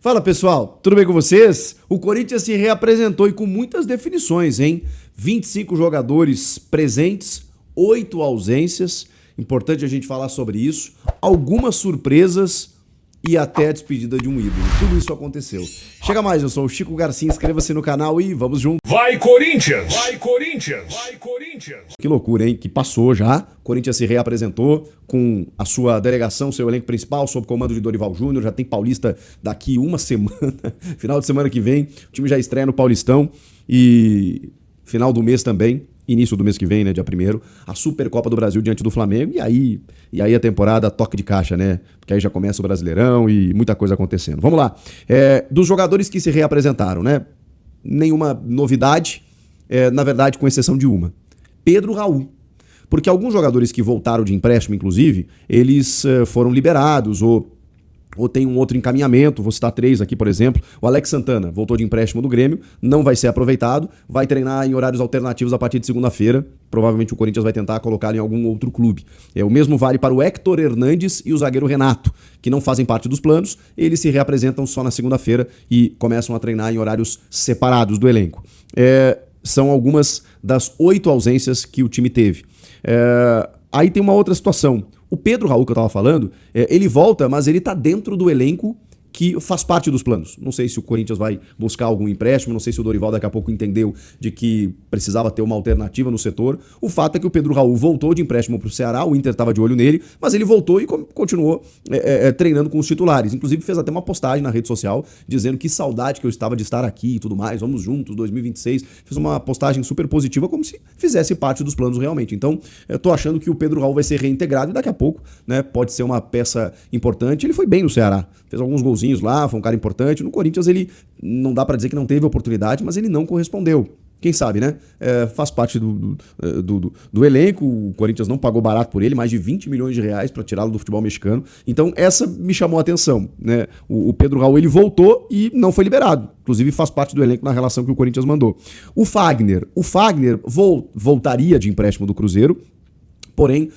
Fala pessoal, tudo bem com vocês? O Corinthians se reapresentou e com muitas definições, hein? 25 jogadores presentes, 8 ausências, importante a gente falar sobre isso, algumas surpresas e até a despedida de um ídolo. Tudo isso aconteceu. Chega mais, eu sou o Chico Garcia, inscreva-se no canal e vamos juntos. Vai Corinthians! Vai Corinthians! Vai Corinthians! Que loucura, hein? Que passou já. O Corinthians se reapresentou com a sua delegação, seu elenco principal, sob comando de Dorival Júnior. Já tem Paulista daqui uma semana. Final de semana que vem, o time já estreia no Paulistão. E final do mês também, início do mês que vem, né, dia 1º, a Supercopa do Brasil diante do Flamengo. E aí a temporada toque de caixa, né? Porque aí já começa o Brasileirão e muita coisa acontecendo. Vamos lá. Dos jogadores que se reapresentaram, né? Nenhuma novidade, na verdade, com exceção de uma. Pedro Raul. Porque alguns jogadores que voltaram de empréstimo, inclusive, eles foram liberados ou tem um outro encaminhamento. Vou citar 3 aqui, por exemplo. O Alex Santana voltou de empréstimo do Grêmio, não vai ser aproveitado, vai treinar em horários alternativos a partir de segunda-feira. Provavelmente o Corinthians vai tentar colocá-lo em algum outro clube. O mesmo vale para o Héctor Hernandes e o zagueiro Renato, que não fazem parte dos planos. Eles se reapresentam só na segunda-feira e começam a treinar em horários separados do elenco. São algumas das 8 ausências que o time teve. Aí tem uma outra situação. O Pedro Raul, que eu estava falando, ele volta, mas ele está dentro do elenco que faz parte dos planos. Não sei se o Corinthians vai buscar algum empréstimo, não sei se o Dorival daqui a pouco entendeu de que precisava ter uma alternativa no setor. O fato é que o Pedro Raul voltou de empréstimo para o Ceará, o Inter estava de olho nele, mas ele voltou e continuou treinando com os titulares. Inclusive fez até uma postagem na rede social dizendo que saudade que eu estava de estar aqui e tudo mais, vamos juntos, 2026. Fez uma postagem super positiva, como se fizesse parte dos planos realmente. Então, eu tô achando que o Pedro Raul vai ser reintegrado e daqui a pouco, né, pode ser uma peça importante. Ele foi bem no Ceará, fez alguns golzinhos lá, foi um cara importante. No Corinthians ele não dá pra dizer que não teve oportunidade, mas ele não correspondeu. Quem sabe, né? Faz parte do elenco. O Corinthians não pagou barato por ele, mais de 20 milhões de reais para tirá-lo do futebol mexicano. Então essa me chamou a atenção, né? O Pedro Raul ele voltou e não foi liberado. Inclusive faz parte do elenco na relação que o Corinthians mandou. O Fagner voltaria de empréstimo do Cruzeiro. Porém,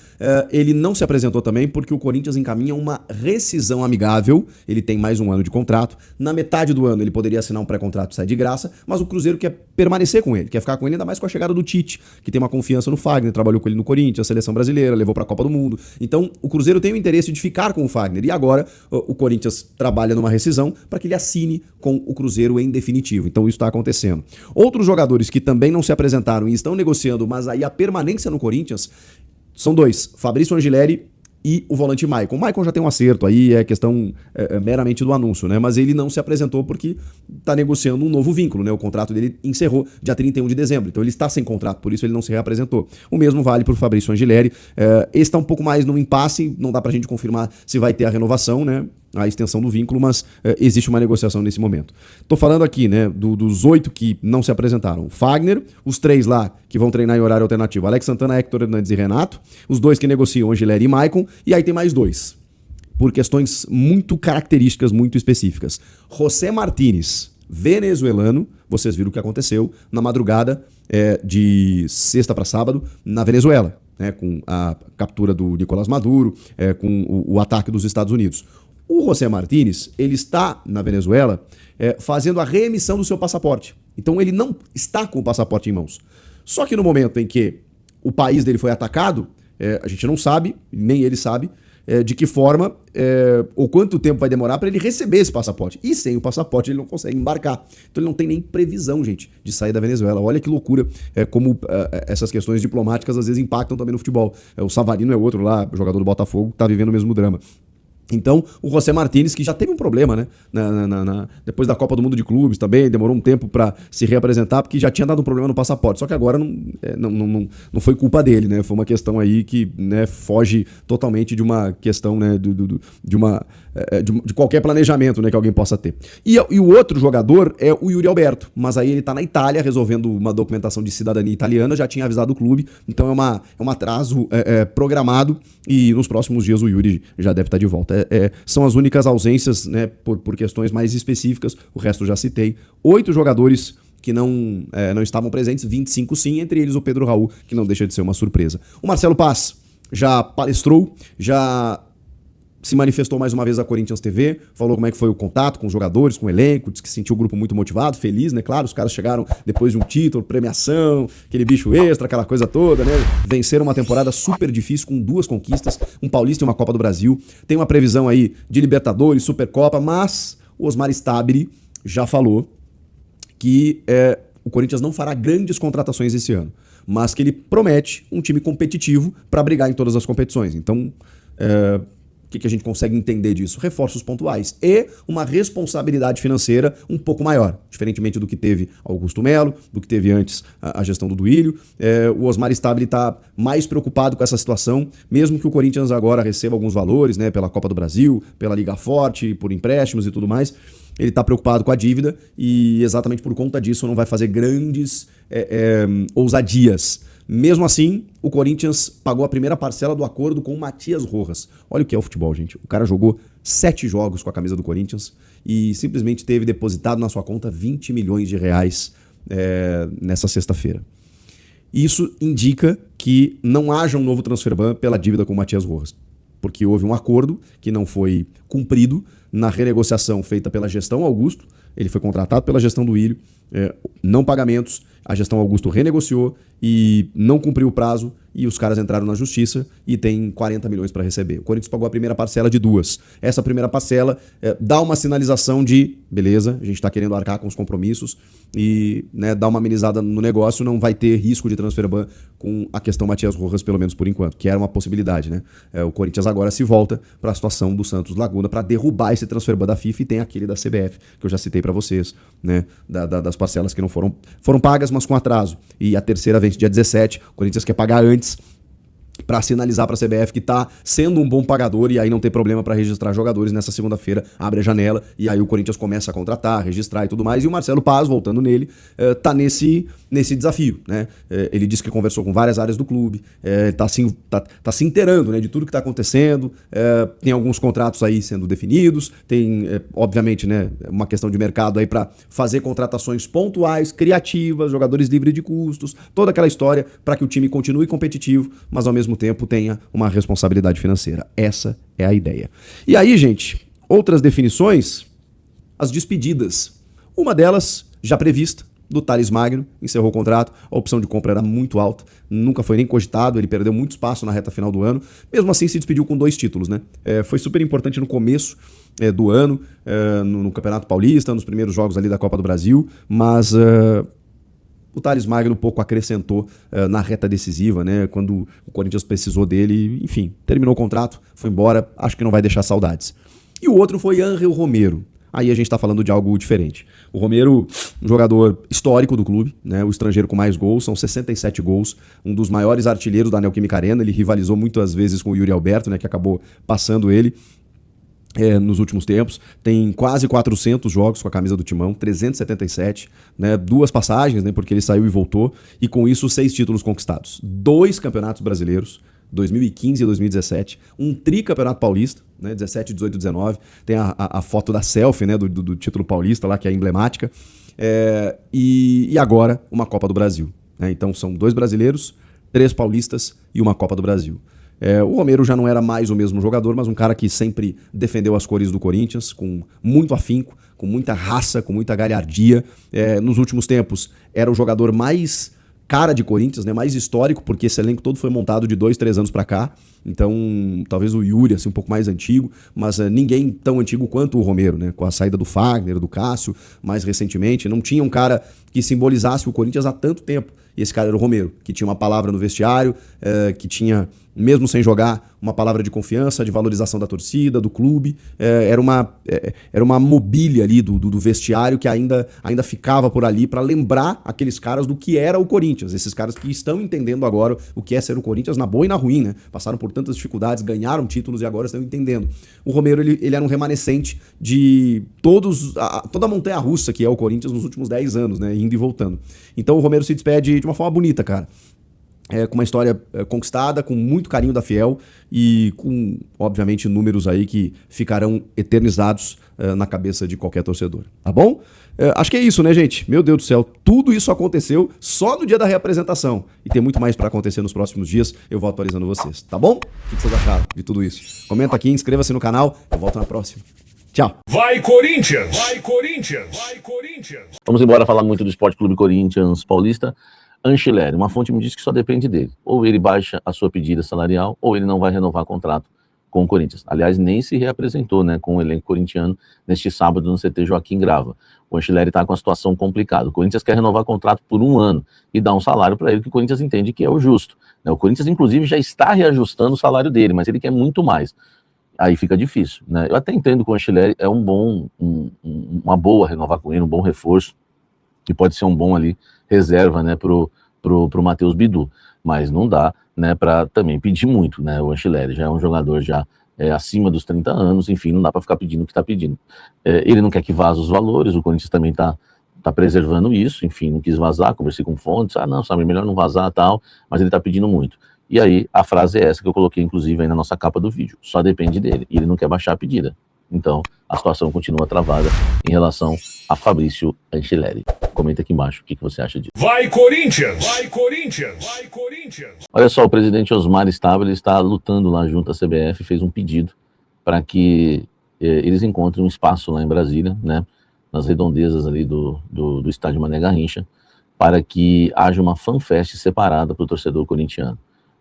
ele não se apresentou também porque o Corinthians encaminha uma rescisão amigável. Ele tem mais um ano de contrato. Na metade do ano ele poderia assinar um pré-contrato e sair de graça, mas o Cruzeiro quer permanecer com ele, quer ficar com ele, ainda mais com a chegada do Tite, que tem uma confiança no Fagner, trabalhou com ele no Corinthians, seleção brasileira, levou para a Copa do Mundo. Então o Cruzeiro tem o interesse de ficar com o Fagner e agora o Corinthians trabalha numa rescisão para que ele assine com o Cruzeiro em definitivo. Então isso está acontecendo. Outros jogadores que também não se apresentaram e estão negociando, mas aí a permanência no Corinthians são 2, Fabrício Angileri e o volante Maicon. O Maicon já tem um acerto aí, é questão meramente do anúncio, né? Mas ele não se apresentou porque está negociando um novo vínculo, né? O contrato dele encerrou dia 31 de dezembro, então ele está sem contrato, por isso ele não se reapresentou. O mesmo vale para o Fabrício Angileri. Esse está um pouco mais no impasse, não dá para a gente confirmar se vai ter a renovação, né? A extensão do vínculo, mas existe uma negociação nesse momento. Tô falando aqui, né, dos 8 que não se apresentaram. Fagner, os 3 lá que vão treinar em horário alternativo, Alex Santana, Héctor Hernandes e Renato, os 2 que negociam, Angileri e Maicon, e aí tem mais 2, por questões muito características, muito específicas. José Martínez, venezuelano, vocês viram o que aconteceu na madrugada de sexta para sábado na Venezuela, né, com a captura do Nicolás Maduro, com o ataque dos Estados Unidos. O José Martínez, ele está na Venezuela fazendo a reemissão do seu passaporte. Então ele não está com o passaporte em mãos. Só que no momento em que o país dele foi atacado, a gente não sabe, nem ele sabe, de que forma ou quanto tempo vai demorar para ele receber esse passaporte. E sem o passaporte ele não consegue embarcar. Então ele não tem nem previsão, gente, de sair da Venezuela. Olha que loucura como essas questões diplomáticas às vezes impactam também no futebol. O Savarino é outro lá, jogador do Botafogo, que está vivendo o mesmo drama. Então, o José Martínez, que já teve um problema, né? Depois da Copa do Mundo de Clubes também, demorou um tempo para se reapresentar, porque já tinha dado um problema no passaporte. Só que agora não foi culpa dele, né? Foi uma questão aí que, né, foge totalmente de uma questão, né, de qualquer planejamento, né, que alguém possa ter. E o outro jogador é o Yuri Alberto, mas aí ele tá na Itália resolvendo uma documentação de cidadania italiana, já tinha avisado o clube, então é um atraso programado e nos próximos dias o Yuri já deve estar de volta. São as únicas ausências, né, por questões mais específicas, o resto já citei. 8 jogadores que não estavam presentes, 25 sim, entre eles o Pedro Raul, que não deixa de ser uma surpresa. O Marcelo Paz já palestrou, já se manifestou mais uma vez a Corinthians TV, falou como é que foi o contato com os jogadores, com o elenco, disse que sentiu o grupo muito motivado, feliz, né? Claro, os caras chegaram depois de um título, premiação, aquele bicho extra, aquela coisa toda, né? Venceram uma temporada super difícil com 2 conquistas, um Paulista e uma Copa do Brasil. Tem uma previsão aí de Libertadores, Supercopa, mas o Osmar Stabile já falou que o Corinthians não fará grandes contratações esse ano, mas que ele promete um time competitivo para brigar em todas as competições. Então, o que a gente consegue entender disso? Reforços pontuais e uma responsabilidade financeira um pouco maior, diferentemente do que teve Augusto Melo, do que teve antes a gestão do Duílio. O Osmar Stabile está mais preocupado com essa situação, mesmo que o Corinthians agora receba alguns valores, né, pela Copa do Brasil, pela Liga Forte, por empréstimos e tudo mais. Ele está preocupado com a dívida e exatamente por conta disso não vai fazer grandes ousadias. Mesmo assim, o Corinthians pagou a primeira parcela do acordo com o Matias Rojas. Olha o que é o futebol, gente. O cara jogou 7 jogos com a camisa do Corinthians e simplesmente teve depositado na sua conta 20 milhões de reais nessa sexta-feira. Isso indica que não haja um novo transfer ban pela dívida com o Matias Rojas, porque houve um acordo que não foi cumprido na renegociação feita pela gestão Augusto. Ele foi contratado pela gestão do Duílio, não pagamentos, a gestão Augusto renegociou e não cumpriu o prazo e os caras entraram na justiça e tem 40 milhões para receber. O Corinthians pagou a primeira parcela de 2. Essa primeira parcela dá uma sinalização de, beleza, a gente está querendo arcar com os compromissos e, né, dá uma amenizada no negócio, não vai ter risco de transfer ban com a questão Matias Rojas, pelo menos por enquanto, que era uma possibilidade, né? O Corinthians agora se volta para a situação do Santos Laguna para derrubar esse transfer ban da FIFA e tem aquele da CBF, que eu já citei para vocês, né? Das parcelas que não foram pagas, mas com atraso. E a terceira vence dia 17, o Corinthians quer pagar antes para sinalizar para a CBF que está sendo um bom pagador e aí não tem problema para registrar jogadores. Nessa segunda-feira abre a janela e aí o Corinthians começa a contratar, registrar e tudo mais. E o Marcelo Paz, voltando nele, tá nesse desafio, né? Ele disse que conversou com várias áreas do clube, tá se inteirando, né, de tudo que está acontecendo. Tem alguns contratos aí sendo definidos, tem, obviamente, né, uma questão de mercado aí para fazer contratações pontuais, criativas, jogadores livres de custos, toda aquela história para que o time continue competitivo, mas ao mesmo tempo tenha uma responsabilidade financeira. Essa é a ideia. E aí, gente, outras definições, as despedidas. Uma delas, já prevista, do Thales Magno, encerrou o contrato, a opção de compra era muito alta, nunca foi nem cogitado, ele perdeu muito espaço na reta final do ano, mesmo assim se despediu com 2 títulos, né? Foi super importante no começo do ano, no Campeonato Paulista, nos primeiros jogos ali da Copa do Brasil, mas o Thales Magno pouco acrescentou na reta decisiva, né? Quando o Corinthians precisou dele, enfim, terminou o contrato, foi embora, acho que não vai deixar saudades. E o outro foi Ángel Romero. Aí a gente está falando de algo diferente. O Romero, um jogador histórico do clube, né? O estrangeiro com mais gols, são 67 gols, um dos maiores artilheiros da Neoquímica Arena, ele rivalizou muitas vezes com o Yuri Alberto, né? Que acabou passando ele nos últimos tempos, tem quase 400 jogos com a camisa do Timão, 377, né, 2 passagens, né, porque ele saiu e voltou, e com isso 6 títulos conquistados, 2 campeonatos brasileiros, 2015 e 2017, um tricampeonato paulista, né, 17, 18 e 19, tem a foto da selfie, né, do título paulista lá, que é emblemática, e agora uma Copa do Brasil, né, então são 2 brasileiros, 3 paulistas e uma Copa do Brasil. O Romero já não era mais o mesmo jogador, mas um cara que sempre defendeu as cores do Corinthians com muito afinco, com muita raça, com muita galhardia. Nos últimos tempos era o jogador mais cara de Corinthians, né, mais histórico, porque esse elenco todo foi montado de 2, 3 anos para cá. Então, talvez o Yuri, assim, um pouco mais antigo, mas ninguém tão antigo quanto o Romero, né? Com a saída do Fagner, do Cássio, mais recentemente. Não tinha um cara que simbolizasse o Corinthians há tanto tempo. E esse cara era o Romero, que tinha uma palavra no vestiário, que tinha, mesmo sem jogar, uma palavra de confiança, de valorização da torcida, do clube. Era uma mobília ali do vestiário que ainda ficava por ali para lembrar aqueles caras do que era o Corinthians. Esses caras que estão entendendo agora o que é ser o Corinthians na boa e na ruim, né? Passaram por tantas dificuldades, ganharam títulos e agora estão entendendo. O Romero, ele era um remanescente de toda a montanha-russa que é o Corinthians nos últimos 10 anos, né? Indo e voltando. Então o Romero se despede de uma forma bonita, cara. com uma história conquistada, com muito carinho da Fiel e com, obviamente, números aí que ficarão eternizados na cabeça de qualquer torcedor, tá bom? Acho que é isso, né, gente? Meu Deus do céu, tudo isso aconteceu só no dia da reapresentação e tem muito mais pra acontecer nos próximos dias, eu vou atualizando vocês, tá bom? O que vocês acharam de tudo isso? Comenta aqui, inscreva-se no canal, eu volto na próxima. Tchau! Vai Corinthians! Vai Corinthians! Vai Corinthians! Vamos embora falar muito do Esporte Clube Corinthians Paulista. Anceleri, uma fonte me disse que só depende dele. Ou ele baixa a sua pedida salarial, ou ele não vai renovar contrato com o Corinthians. Aliás, nem se reapresentou, né, com o elenco corintiano neste sábado no CT Joaquim Grava. O Anceleri está com uma situação complicada. O Corinthians quer renovar contrato por 1 ano e dar um salário para ele que o Corinthians entende que é o justo. O Corinthians, inclusive, já está reajustando o salário dele, mas ele quer muito mais. Aí fica difícil, né? Eu até entendo que o Anceleri é uma boa renovar com ele, um bom reforço, que pode ser um bom ali reserva, né, pro Matheus Bidu, mas não dá, né, para também pedir muito, né? O Anceleri já é um jogador já acima dos 30 anos, enfim, não dá para ficar pedindo o que está pedindo. Ele não quer que vaze os valores, o Corinthians também tá preservando isso, enfim, não quis vazar, conversei com fontes, não, sabe, melhor não vazar tal, mas ele tá pedindo muito. E aí a frase é essa que eu coloquei inclusive aí na nossa capa do vídeo, só depende dele, e ele não quer baixar a pedida. Então, a situação continua travada em relação a Fabrício Anceleri. Comenta aqui embaixo o que você acha disso. Vai Corinthians! Vai Corinthians! Vai Corinthians! Olha só, o presidente Osmar Stabile está lutando lá junto à CBF, fez um pedido para que eles encontrem um espaço lá em Brasília, né, nas redondezas ali do estádio Mané Garrincha, para que haja uma fanfest separada para o torcedor corintiano.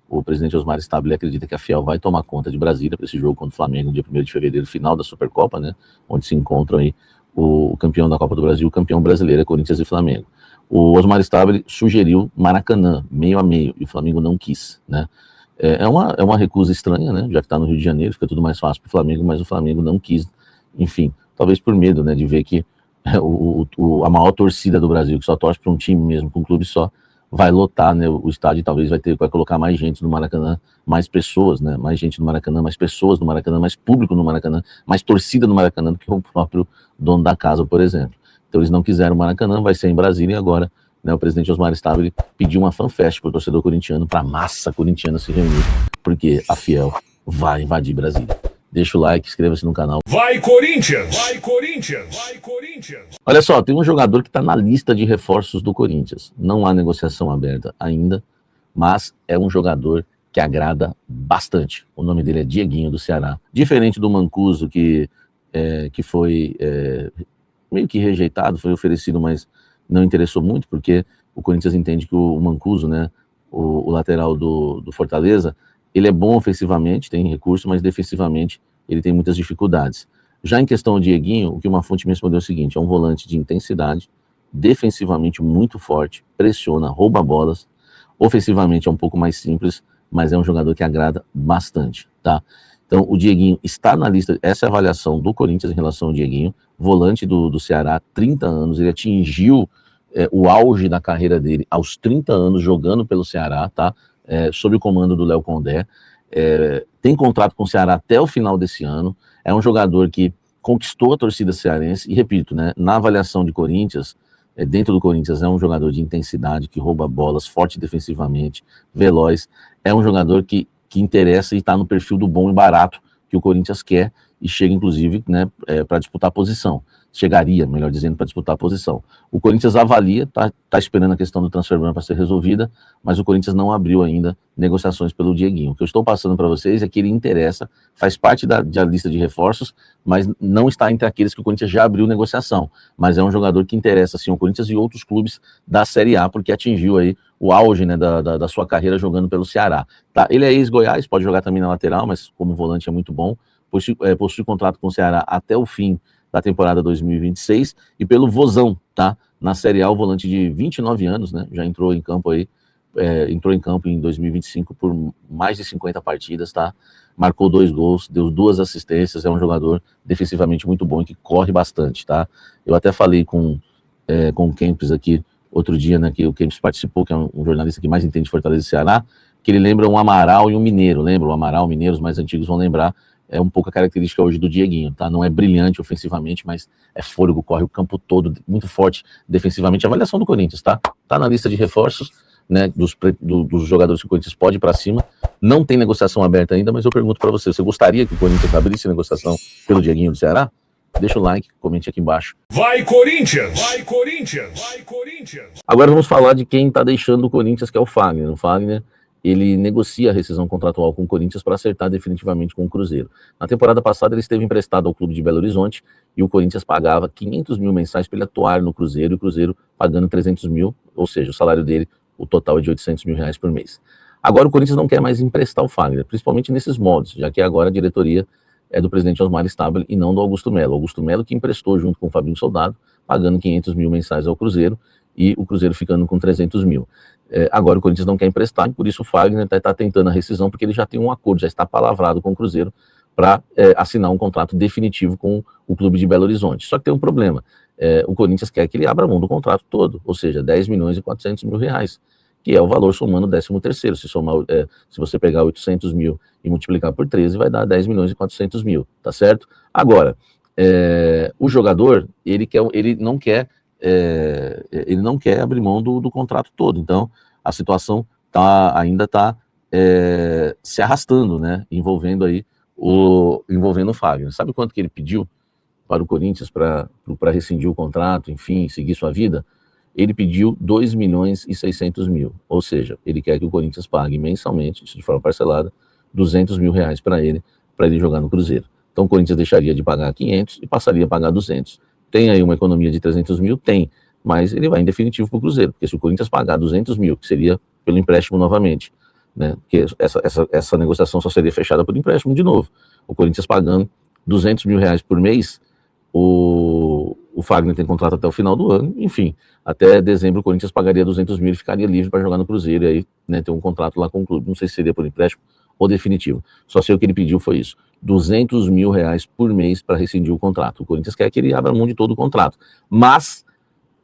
O presidente Osmar Stabile acredita que a Fiel vai tomar conta de Brasília para esse jogo contra o Flamengo, no dia 1º de fevereiro, final da Supercopa, né, onde se encontram aí o campeão da Copa do Brasil, o campeão brasileiro, Corinthians e Flamengo. O Osmar Stabile sugeriu Maracanã, meio a meio, e o Flamengo não quis, né. É uma recusa estranha, né, já que está no Rio de Janeiro, fica tudo mais fácil para o Flamengo, mas o Flamengo não quis, enfim, talvez por medo, né, de ver que a maior torcida do Brasil, que só torce para um time mesmo, para um clube só, vai lotar, né, o estádio, talvez vai colocar mais gente no Maracanã, mais pessoas, né, mais gente no Maracanã, mais pessoas no Maracanã, mais público no Maracanã, mais torcida no Maracanã do que o próprio dono da casa, por exemplo. Então eles não quiseram o Maracanã, vai ser em Brasília e agora, né, o presidente Osmar Stabile pediu uma fanfest para o torcedor corintiano, para a massa corintiana se reunir, porque a Fiel vai invadir Brasília. Deixa o like, inscreva-se no canal. Vai Corinthians! Vai Corinthians! Vai Corinthians! Olha só, tem um jogador que está na lista de reforços do Corinthians. Não há negociação aberta ainda, mas é um jogador que agrada bastante. O nome dele é Dieguinho, do Ceará. Diferente do Mancuso, que foi meio que rejeitado, foi oferecido, mas não interessou muito, porque o Corinthians entende que o Mancuso, né, o lateral do Fortaleza, ele é bom ofensivamente, tem recurso, mas defensivamente ele tem muitas dificuldades. Já em questão do Dieguinho, o que uma fonte me respondeu é o seguinte: é um volante de intensidade, defensivamente muito forte, pressiona, rouba bolas, ofensivamente é um pouco mais simples, mas é um jogador que agrada bastante, tá? Então o Dieguinho está na lista, essa é a avaliação do Corinthians em relação ao Dieguinho, volante do Ceará, 30 anos, ele atingiu o auge da carreira dele aos 30 anos jogando pelo Ceará, tá? Sob o comando do Léo Condé, tem contrato com o Ceará até o final desse ano, é um jogador que conquistou a torcida cearense, e repito, né, na avaliação de Corinthians, dentro do Corinthians é um jogador de intensidade, que rouba bolas, forte defensivamente, veloz, é um jogador que interessa e está no perfil do bom e barato que o Corinthians quer, e chega inclusive, né, para disputar a posição. Chegaria, melhor dizendo, para disputar a posição. O Corinthians avalia, tá esperando a questão do transfer ban para ser resolvida, mas o Corinthians não abriu ainda negociações pelo Dieguinho. O que eu estou passando para vocês é que ele interessa, faz parte da lista de reforços, mas não está entre aqueles que o Corinthians já abriu negociação. Mas é um jogador que interessa, sim, o Corinthians e outros clubes da Série A, porque atingiu aí o auge, né, da sua carreira jogando pelo Ceará. Tá? Ele é ex-Goiás, pode jogar também na lateral, mas como volante é muito bom. Possui contrato com o Ceará até o fim da temporada 2026, e pelo Vozão, tá? Na Série A, o volante de 29 anos, né? Já entrou em campo aí, entrou em campo em 2025 por mais de 50 partidas, tá? Marcou 2 gols, deu 2 assistências, é um jogador defensivamente muito bom e que corre bastante, tá? Eu até falei com o Kempis aqui outro dia, né? Que o Kempis participou, que é um jornalista que mais entende Fortaleza e Ceará, que ele lembra um Amaral e um Mineiro, lembra? O Amaral, o Mineiro, os mais antigos vão lembrar. É um pouco a característica hoje do Dieguinho, tá? Não é brilhante ofensivamente, mas é fôlego, corre o campo todo, muito forte defensivamente. A avaliação do Corinthians, tá? Tá na lista de reforços, né, dos jogadores que o Corinthians pode ir para cima. Não tem negociação aberta ainda, mas eu pergunto para você, você gostaria que o Corinthians abrisse negociação pelo Dieguinho do Ceará? Deixa o like, comente aqui embaixo. Vai Corinthians! Vai Corinthians! Vai Corinthians! Agora vamos falar de quem está deixando o Corinthians, que é o Fagner. O Fagner, ele negocia a rescisão contratual com o Corinthians para acertar definitivamente com o Cruzeiro. Na temporada passada ele esteve emprestado ao clube de Belo Horizonte e o Corinthians pagava 500 mil mensais para ele atuar no Cruzeiro, e o Cruzeiro pagando 300 mil, ou seja, o salário dele, o total é de 800 mil reais por mês. Agora o Corinthians não quer mais emprestar o Fagner, principalmente nesses modos, já que agora a diretoria é do presidente Osmar Stabile e não do Augusto Melo. Augusto Melo que emprestou junto com o Fabinho Soldado, pagando 500 mil mensais ao Cruzeiro e o Cruzeiro ficando com 300 mil. Agora o Corinthians não quer emprestar e por isso o Fagner está tentando a rescisão, porque ele já tem um acordo, já está palavrado com o Cruzeiro para assinar um contrato definitivo com o clube de Belo Horizonte. Só que tem um problema, o Corinthians quer que ele abra mão do contrato todo, ou seja, 10 milhões e 400 mil reais, que é o valor somando o 13º. Se você pegar 800 mil e multiplicar por 13, vai dar 10 milhões e 400 mil, tá certo? Agora, o jogador, ele não quer abrir mão do contrato todo, então a situação ainda está se arrastando, né, envolvendo o Fagner. Sabe quanto que ele pediu para o Corinthians para rescindir o contrato, enfim, seguir sua vida? Ele pediu 2 milhões e 600 mil, ou seja, ele quer que o Corinthians pague mensalmente, isso de forma parcelada, 200 mil reais para ele jogar no Cruzeiro. Então o Corinthians deixaria de pagar 500 e passaria a pagar 200. Tem aí uma economia de 300 mil? Tem, mas ele vai em definitivo para o Cruzeiro, porque se o Corinthians pagar 200 mil, que seria pelo empréstimo novamente, né, porque essa negociação só seria fechada por empréstimo de novo, o Corinthians pagando 200 mil reais por mês, o Fagner tem contrato até o final do ano, enfim, até dezembro o Corinthians pagaria 200 mil e ficaria livre para jogar no Cruzeiro, e aí, né, ter um contrato lá com o clube, não sei se seria por empréstimo ou definitivo, só sei o que ele pediu foi isso, 200 mil reais por mês para rescindir o contrato. O Corinthians quer que ele abra mão de todo o contrato, mas,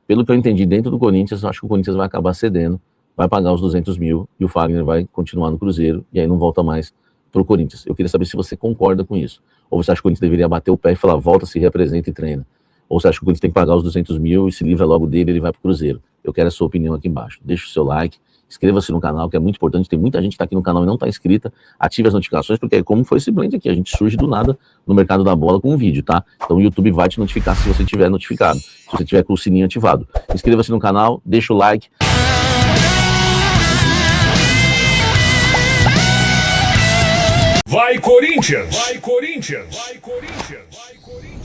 pelo que eu entendi dentro do Corinthians, eu acho que o Corinthians vai acabar cedendo, vai pagar os 200 mil e o Fagner vai continuar no Cruzeiro, e aí não volta mais para o Corinthians. Eu queria saber se você concorda com isso, ou você acha que o Corinthians deveria bater o pé e falar, volta, se representa e treina, ou você acha que o Corinthians tem que pagar os 200 mil e se livra logo dele e ele vai para o Cruzeiro? Eu quero a sua opinião aqui embaixo. Deixa o seu like, inscreva-se no canal, que é muito importante, tem muita gente que está aqui no canal e não está inscrita, ative as notificações, porque é como foi esse blend aqui, a gente surge do nada no mercado da bola com um vídeo, tá? Então o YouTube vai te notificar se você tiver notificado, se você tiver com o sininho ativado. Inscreva-se no canal, deixa o like. Vai Corinthians! Vai Corinthians! Vai Corinthians! Vai Corinthians!